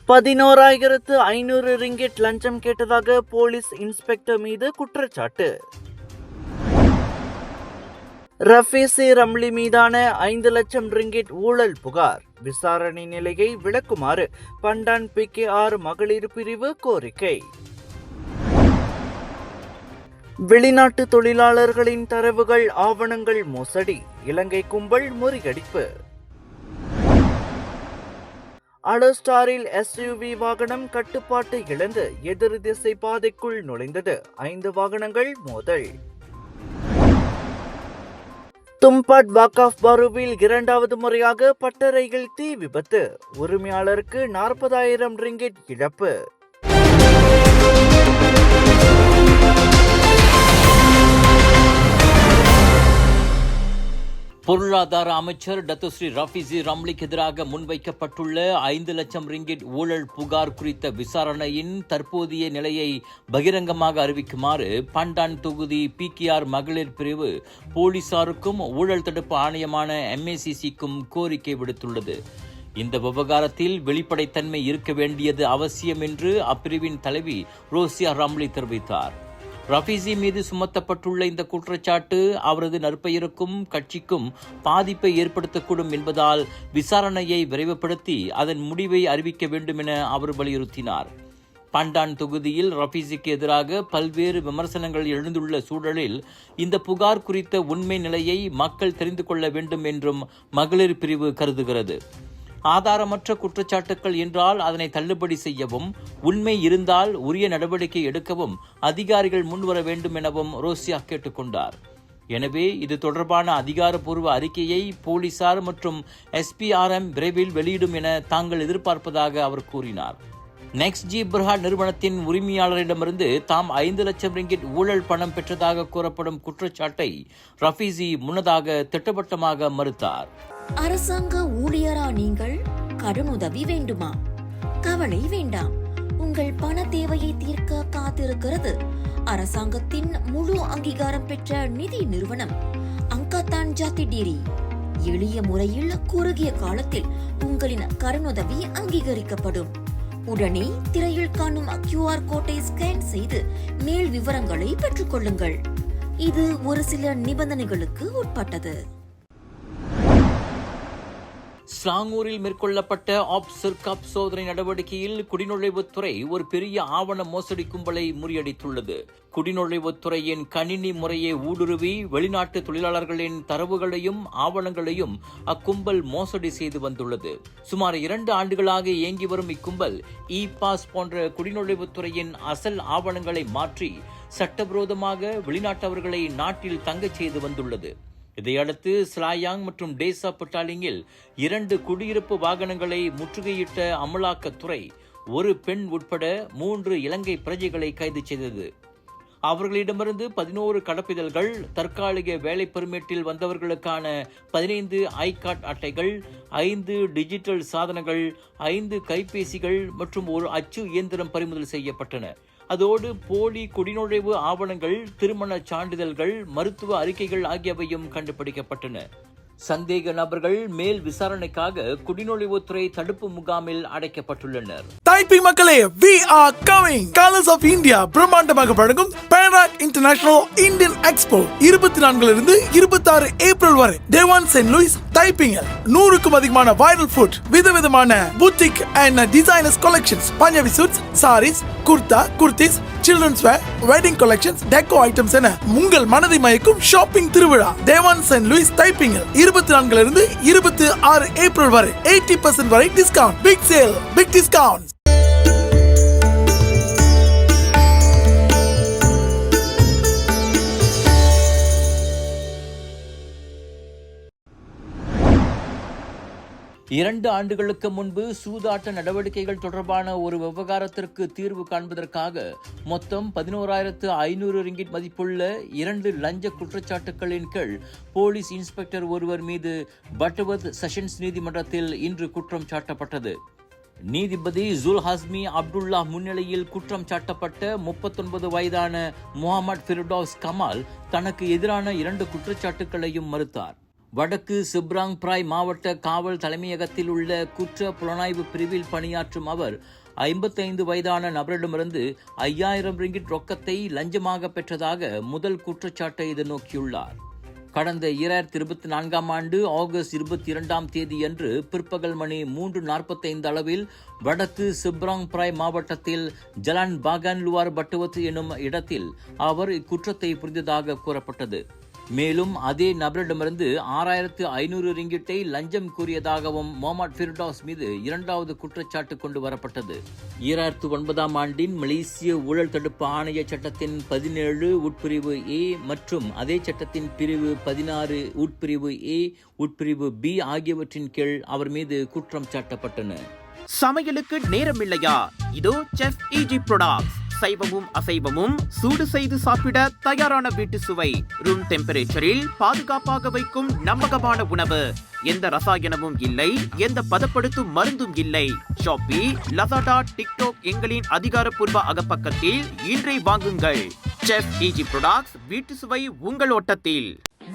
11,500 ringgit லஞ்சம் கேட்டதாக police inspector மீது குற்றச்சாட்டு. ரஃபீசி ரம்லி மீதான 5 லட்சம் ரிங்கெட் ஊழல் புகார். விசாரணை நிலையை விளக்குமாறு பண்டான் PKR மகளிர் பிரிவு கோரிக்கை. வெளிநாட்டு தொழிலாளர்களின் தரவுகள் ஆவணங்கள் மோசடி. இலங்கை கும்பல் முறியடிப்பு. அலோஸ்டாரில் SUV வாகனம் கட்டுப்பாட்டு இழந்து எதிர் திசை பாதைக்குள் நுழைந்தது. 5 வாகனங்கள் மோதல். தும்பாட் வாக்காஃப் பருவில் 2வது முறையாக பட்டறையில் தீ விபத்து. உரிமையாளருக்கு 40,000 ரிங்கெட் இழப்பு. பொருளாதார அமைச்சர் டத்துஸ்ரீ ரஃபீசி ரம்லிக்கு எதிராக முன்வைக்கப்பட்டுள்ள 5 லட்சம் ரிங்கிட் ஊழல் புகார் குறித்த விசாரணையின் தற்போதைய நிலையை பகிரங்கமாக அறிவிக்குமாறு பண்டான் தொகுதி PKR மகளிர் பிரிவு போலீசாருக்கும் ஊழல் தடுப்பு ஆணையமான MACCக்கும் கோரிக்கை விடுத்துள்ளது. இந்த விவகாரத்தில் வெளிப்படைத்தன்மை இருக்க வேண்டியது அவசியம் என்று அப்பிரிவின் தலைவி ரோசியா ரம்லி தெரிவித்தார். ரஃபீசி மீது சுமத்தப்பட்டுள்ள இந்த குற்றச்சாட்டு அவரது நற்பெயருக்கும் கட்சிக்கும் பாதிப்பை ஏற்படுத்தக்கூடும் என்பதால் விசாரணையை விரைவுபடுத்தி அதன் முடிவை அறிவிக்க வேண்டும் என அவர் வலியுறுத்தினார். பண்டான் தொகுதியில் ரஃபீசிக்கு எதிராக பல்வேறு விமர்சனங்கள் எழுந்துள்ள சூழலில் இந்த புகார் குறித்த உண்மை நிலையை மக்கள் தெரிந்து கொள்ள வேண்டும் என்றும் மகளிர் பிரிவு கருதுகிறது. ஆதாரமற்ற குற்றச்சாட்டுக்கள் என்றால் அதனை தள்ளுபடி செய்யவும், உண்மை இருந்தால் உரிய நடவடிக்கை எடுக்கவும் அதிகாரிகள் முன்வர வேண்டும் எனவும் ரோசியா கேட்டுக்கொண்டார். எனவே இது தொடர்பான அதிகாரப்பூர்வ அறிக்கையை போலீசார் மற்றும் SPRM விரைவில் வெளியிடும் என தாங்கள் எதிர்பார்ப்பதாக அவர் கூறினார். நெக்ஸ்ட் ஜி பிர்ஹாட் நிறுவனத்தின் உரிமையாளரிடமிருந்து தாம் 5 லட்சம் ரிங்கிட் ஊழல் பணம் பெற்றதாக கூறப்படும் குற்றச்சாட்டை ரஃபீசி முன்னதாக திட்டவட்டமாக மறுத்தார். அரசாங்க ஊழியரா நீங்கள்? கடனுதவி வேண்டுமா? கவலை வேண்டாம். உங்கள் பண தேவையை தீர்க்க காத்திருக்கிறது அரசாங்கத்தின் முழு அங்கீகாரம் பெற்ற நிதி நிறுவனம் அங்கதான் ஜாதி டீரி. எளிய முறையில் குறுகிய காலத்தில் உங்களின் கடனுதவி அங்கீகரிக்கப்படும். உடனே திரையில் காணும் QR கோட்டை ஸ்கேன் செய்து மேல் விவரங்களை பெற்றுக் கொள்ளுங்கள். இது ஒரு சில நிபந்தனைகளுக்கு உட்பட்டது. ஸ்லாங்கூரில் மேற்கொள்ளப்பட்ட ஆப்சர்காப் சோதனை நடவடிக்கையில் குடிநுழைவுத்துறை ஒரு பெரிய ஆவண மோசடி கும்பலை முறியடித்துள்ளது. குடிநுழைவுத்துறையின் கணினி முறையை ஊடுருவி வெளிநாட்டு தொழிலாளர்களின் தரவுகளையும் ஆவணங்களையும் அக்கும்பல் மோசடி செய்து வந்துள்ளது. சுமார் 2 ஆண்டுகளாக இயங்கி வரும் இக்கும்பல் பாஸ் போன்ற குடிநுழைவுத்துறையின் அசல் ஆவணங்களை மாற்றி சட்டவிரோதமாக வெளிநாட்டவர்களை நாட்டில் தங்கச் செய்து வந்துள்ளது. இதையடுத்து ஸ்லாயாங் மற்றும் டேசா பட்டாலிங்கில் 2 குடியிருப்பு வாகனங்களை முற்றுகையிட்ட அமலாக்கத்துறை ஒரு பெண் உட்பட 3 இலங்கை பிரஜைகளை கைது செய்தது. அவர்களிடமிருந்து 11 கடப்பிதழ்கள், தற்காலிக வேலை பெர்மிட்டில் வந்தவர்களுக்கான 15 ஐகார்ட் அட்டைகள், 5 டிஜிட்டல் சாதனங்கள், 5 கைபேசிகள் மற்றும் ஒரு அச்சு இயந்திரம் பறிமுதல் செய்யப்பட்டன. அதோடு போலி குடிநுழைவு ஆவணங்கள், திருமண சான்றிதழ்கள், மருத்துவ அறிக்கைகள் ஆகியவையும் கண்டுபிடிக்கப்பட்டன. சந்தேக நபர்கள் மேல் விசாரணைக்காக குடிநுழைவுத்துறை தடுப்பு முகாமில் அடைக்கப்பட்டுள்ளனர். டைப்பிங் மக்களே, we are coming. Colors of India பிரம்மாண்டமாக வழங்கும் பேராக் இன்டர்நேஷனல் இந்தியன் எக்ஸ்போ 24 இருந்து 26 ஏப்ரல் வரை தேவான் சென்ட் லூயிஸ் டைப்பிங்கில் 100க்கும் அதிகமான வைரல் ஃபுட், விதவிதமான boutique and designers collections, Punjabi suits, saris, kurta, kurtis, children's wear, wedding collections, deco items என உங்கள் மனதை மயக்கும் ஷாப்பிங் திருவிழா தேவான் சென்ட் லூயிஸ் டைப்பிங்கில் 24 இருந்து 26 ஏப்ரல் வரை 80% வரை discount. Big sale, big discount. இரண்டு ஆண்டுகளுக்கு முன்பு சூதாட்ட நடவடிக்கைகள் தொடர்பான ஒரு விவகாரத்திற்கு தீர்வு காண்பதற்காக மொத்தம் 11,500 ரிங்கிட் மதிப்புள்ள 2 லஞ்ச குற்றச்சாட்டுகளின் கீழ் போலீஸ் இன்ஸ்பெக்டர் ஒருவர் மீது பட்டவத் செஷன்ஸ் நீதிமன்றத்தில் இன்று குற்றம் சாட்டப்பட்டது. நீதிபதி ஜுல் ஹஸ்மி அப்துல்லா முன்னிலையில் குற்றம் சாட்டப்பட்ட 39 வயதான முகமது ஃபிர்டௌஸ் கமால் தனக்கு எதிரான 2 குற்றச்சாட்டுகளையும் மறுத்தார். வடக்கு சிப்ராங் பிராய் மாவட்ட காவல் தலைமையகத்தில் உள்ள குற்ற புலனாய்வு பிரிவில் பணியாற்றும் அவர் 55 வயதான நபரிடமிருந்து 5000 ரிங்கிட் ரொக்கத்தை லஞ்சமாக பெற்றதாக முதல் குற்றச்சாட்டை எதிர்நோக்கியுள்ளார். கடந்த 2024 ஆண்டு ஆகஸ்ட் 22ஆம் தேதியன்று பிற்பகல் மணி 3:45 அளவில் வடக்கு சிப்ராங் பிராய் மாவட்டத்தில் ஜலான் பாகான் லுவார் பட்டுவத் எனும் இடத்தில் அவர் இக்குற்றத்தை புரிந்ததாக கூறப்பட்டது. மேலும் அதே நபரிடமிருந்து 6500 ரிங்கிட்டை லஞ்சம் கூறியதாகவும் முகமது ஃபிர்டௌஸ் மீது இரண்டாவது குற்றச்சாட்டு கொண்டு வரப்பட்டது. 2009ஆம் ஆண்டின் மலேசிய ஊழல் தடுப்பு ஆணைய சட்டத்தின் 17 உட்பிரிவு ஏ மற்றும் அதே சட்டத்தின் பிரிவு 16 உட்பிரிவு ஏ உட்பிரிவு பி ஆகியவற்றின் கீழ் அவர் மீது குற்றம் சாட்டப்பட்டன. சமையலுக்கு நேரமில்லையா? இதோ செஃப் ஈஜி ப்ராடக்ட்ஸ். சைவமும் அசைவமும் சூடு செய்து சாப்பிட தயாரான வீட்டு சுவை. ரூம் டெம்பரேச்சரில் பாதுகாப்பாக வைக்கும் நம்பகமான உணவு. எந்த ரசாயனமும் இல்லை, எந்த பதப்படுத்தும் மருந்தும் இல்லை. ஷாப்பி, லசாடா, டிக்டாக் எங்களின் அதிகாரப்பூர்வ அகப்பக்கத்தில் இன்றை வாங்குங்கள். செஃப் ஈஜி ப்ராடக்ட்ஸ், வீட்டு சுவை உங்கள் ஓட்டத்தில்.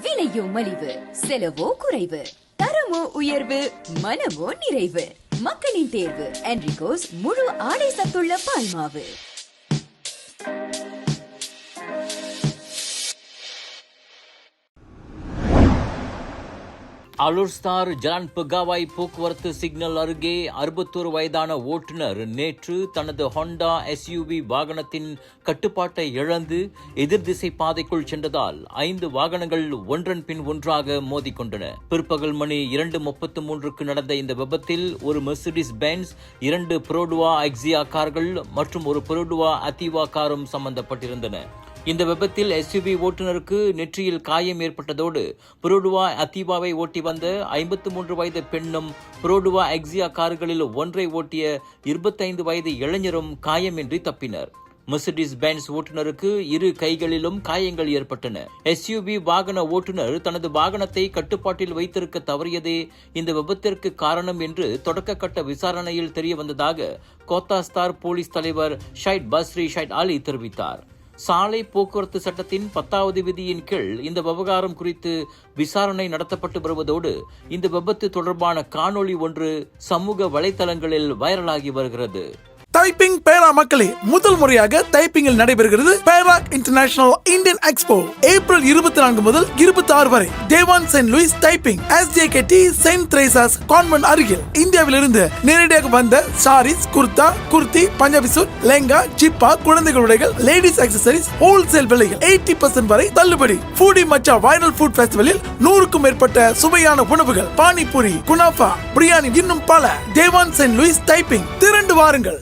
விலையோ மலிவு, செலவோ குறைவு, தரமோ உயர்வு, மனமோ நிறைவு. மக்களின் தேர்வு என்ரிகோஸ் முழு ஆடை சத்துள்ள பால்மாவு. அலுர்ஸ்தார் ஜலான் பெகாவாய் போக்குவரத்து சிக்னல் அருகே 61 வயதான ஓட்டுநர் நேற்று தனது ஹோண்டா SUV வாகனத்தின் கட்டுப்பாட்டை இழந்து எதிர் திசை பாதைக்குள் சென்றதால் 5 வாகனங்கள் ஒன்றன் பின் ஒன்றாக மோதிக்கொண்டன. பிற்பகல் மணி 2:33க்கு நடந்த இந்த விபத்தில் ஒரு மெர்சிடிஸ் பென்ஸ், 2 புரோடுவா எக்ஸியா கார்கள் மற்றும் ஒரு புரோடுவா அத்திவா காரும் சம்பந்தப்பட்டிருந்தன. இந்த விபத்தில் SUV ஓட்டுநருக்கு நெற்றியில் காயம் ஏற்பட்டதோடு புரோடுவா அத்திவாவை ஓட்டி வந்த 53 வயது பெண்ணும் புரோடுவா எக்ஸியா கார்களில் ஒன்றை ஓட்டிய 25 வயது இளைஞரும் காயமின்றி தப்பினர். மெர்சிடிஸ் பென்ஸ் ஓட்டுநருக்கு 2 கைகளிலும் காயங்கள் ஏற்பட்டன. SUV வாகன ஓட்டுநர் தனது வாகனத்தை கட்டுப்பாட்டில் வைத்திருக்க தவறியதே இந்த விபத்திற்கு காரணம் என்று தொடக்க கட்ட விசாரணையில் தெரிய வந்ததாக கோத்தாஸ்தார் போலீஸ் தலைவர் ஷைட் பஸ்ரி ஷைட் அலி தெரிவித்தார். சாலை போக்குவரத்து சட்டத்தின் 10வது விதியின் கீழ் இந்த விவகாரம் குறித்து விசாரணை நடத்தப்பட்டு வருவதோடு இந்த விபத்து தொடர்பான காணொளி ஒன்று சமூக வலைதளங்களில் வைரலாகி வருகிறது. டைப்பிங் பேரா மக்களே, முதல் முறையாக டைப்பிங்கில் நடைபெறுகிறது Perak international Indian expo. April 24 முதல் 26 வரை Dewan Saint Louis Taiping SJKT Saint Theresa's convent அருகில். இந்தியாவிலிருந்து நேரடியாக வந்த சாரீஸ், குர்தா, குர்த்தி, பஞ்சாபி சூட், லெங்கா, ஜிப்பா, குழந்தைகள் உடைகள், லேடிஸ் அக்சசரிஸ் ஹோல்சேல் விலையில் 80% வரை தள்ளுபடி. ஃபூடி மச்சா வைரல் ஃபுட் ஃபெஸ்டிவலில் 100க்கும் மேற்பட்ட சுவையான உணவுகள், பானிபூரி, குனாஃபா, பிரியாணி, இன்னும் பல. தேவான் சென்ட் லூயிஸ் டைப்பிங், திரண்டு வாருங்கள்.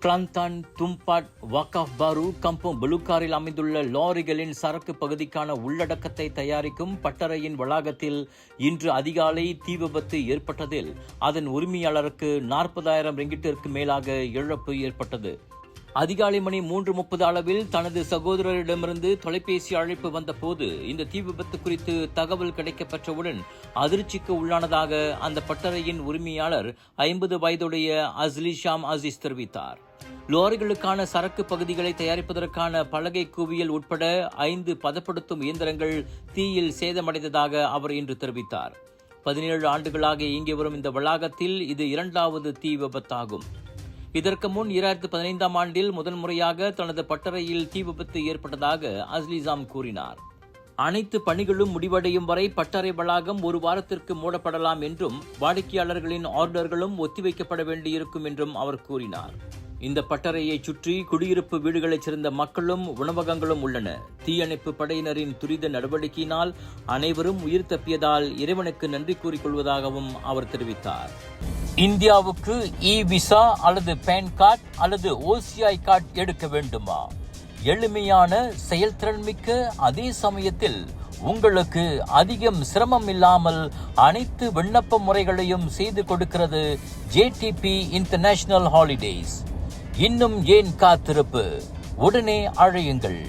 கிளாந்தான், தும்பாட், வாக்காஃப் பாரு, கம்பம் பலுக்காரில் அமைந்துள்ள லாரிகளின் சரக்கு பகுதிக்கான உள்ளடக்கத்தை தயாரிக்கும் பட்டறையின் வளாகத்தில் இன்று அதிகாலை தீ விபத்து ஏற்பட்டதில் அதன் உரிமையாளருக்கு 40,000 ரிங்கிட்டிற்கு மேலாக இழப்பு ஏற்பட்டது. அதிகாலை மணி 3:30 அளவில் தனது சகோதரரிடமிருந்து தொலைபேசி அழைப்பு வந்தபோது இந்த தீ விபத்து குறித்து தகவல் கிடைக்கப்பெற்றவுடன் அதிர்ச்சிக்கு உள்ளானதாக அந்த பட்டறையின் உரிமையாளர் 50 வயதுடைய அஸ்லி ஷாம் அசீஸ் தெரிவித்தார். லாரிகளுக்கான சரக்கு பகுதிகளை தயாரிப்பதற்கான பலகை குவியல் உட்பட 5 பதப்படுத்தும் இயந்திரங்கள் தீயில் சேதமடைந்ததாக அவர் இன்று தெரிவித்தார். 17 ஆண்டுகளாக இயங்கி வரும் இந்த வளாகத்தில் இது 2வது தீ விபத்தாகும். இதற்கு முன் 2015ஆம் ஆண்டில் முதன்முறையாக தனது பட்டறையில் தீ விபத்து ஏற்பட்டதாக அஸ்லிசாம் கூறினார். அனைத்து பணிகளும் முடிவடையும் வரை பட்டறை வளாகம் 1 வாரத்திற்கு மூடப்படலாம் என்றும் வாடிக்கையாளர்களின் ஆர்டர்களும் ஒத்திவைக்கப்பட வேண்டியிருக்கும் என்றும் அவர் கூறினார். இந்த பட்டறையை சுற்றி குடியிருப்பு வீடுகளைச் சேர்ந்த மக்களும் உணவகங்களும் உள்ளன. தீயணைப்பு படையினரின் துரித நடவடிக்கையினால் அனைவரும் உயிர் தப்பியதால் இறைவனுக்கு நன்றி கூறிக்கொள்வதாகவும் அவர் தெரிவித்தார். இந்தியாவுக்கு விசா அல்லது பேன் கார்டு அல்லது OCI கார்டு எடுக்க வேண்டுமா? எளிமையான, செயல்திறன் மிக்க, அதே சமயத்தில் உங்களுக்கு அதிகம் சிரமம் இல்லாமல் அனைத்து விண்ணப்ப முறைகளையும் செய்து கொடுக்கிறது JTP இன்டர்நேஷனல் ஹாலிடேஸ். இன்னும் ஏன் காத்திருப்பு? உடனே அழையுங்கள்.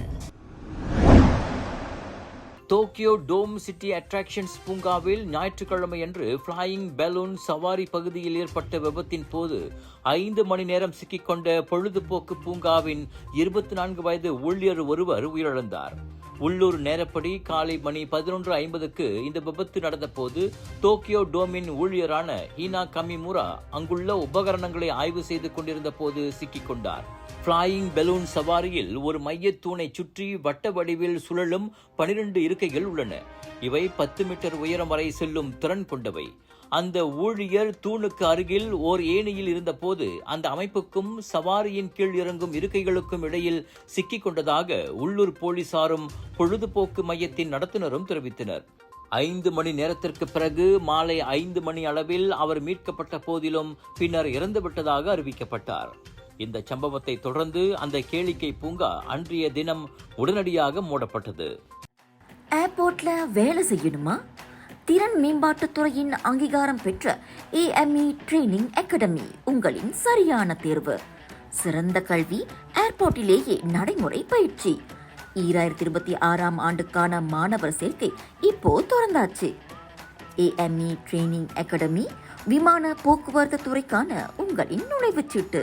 டோக்கியோ டோம் சிட்டி அட்ராக்ஷன்ஸ் பூங்காவில் ஞாயிற்றுக்கிழமையன்று ஃபிளையிங் பலூன் சவாரி பகுதியில் ஏற்பட்ட விபத்தின் போது 5 மணி நேரம் சிக்கிக்கொண்ட பொழுதுபோக்கு பூங்காவின் 24 வயது ஊழியர் ஒருவர் உயிரிழந்தார். உள்ளூர் நேரப்படி காலை மணி 11:50க்கு இந்த விபத்து நடந்தபோது டோக்கியோ டோமின் ஊழியரான ஹீனா கமிமுரா அங்குள்ள உபகரணங்களை ஆய்வு செய்து கொண்டிருந்த போது சிக்கிக்கொண்டார். ஃபிளையிங் பலூன் சவாரியில் ஒரு மையத்தூணை சுற்றி வட்ட வடிவில் சுழலும் 12 இருக்கைகள் உள்ளன. இவை 10 மீட்டர் உயரம் வரை செல்லும் திறன் கொண்டவை. அந்த ஊழியர் தூணுக்கு அருகில் ஓர் ஏணியில் இருந்தபோது அந்த அமைப்புக்கும் சவாரியின் கீழ் இறங்கும் இருக்கைகளுக்கும் இடையில் சிக்கிக் கொண்டதாக உள்ளூர் போலீசாரும் பொழுதுபோக்கு மையத்தின் நடத்துனரும் தெரிவித்தனர். 5 மணி நேரத்திற்கு பிறகு மாலை 5 மணி அளவில் அவர் மீட்கப்பட்ட போதிலும் பின்னர் இறந்துவிட்டதாக அறிவிக்கப்பட்டார். இந்த சம்பவத்தை தொடர்ந்து அந்த கேளிக்கை பூங்கா அன்றைய தினம் உடனடியாக மூடப்பட்டது. ஏர்போர்ட்ல வேலை செய்யணுமா? திறன் மேம்பாட்டுத் துறையின் அங்கீகாரம் பெற்ற AME ட்ரெய்னிங் அகாடமி உங்களின் சரியான தேர்வு. சிறந்த கல்வி, ஏர்போர்ட்டிலேயே நடைமுறை பயிற்சி. 2026ஆம் ஆண்டுக்கான மாணவர் சேர்க்கை இப்போ திறந்தாச்சு. AME ட்ரெய்னிங் அகாடமி விமான போக்குவரத்து துறைக்கான உங்களின் நுழைவுச்சீட்டு.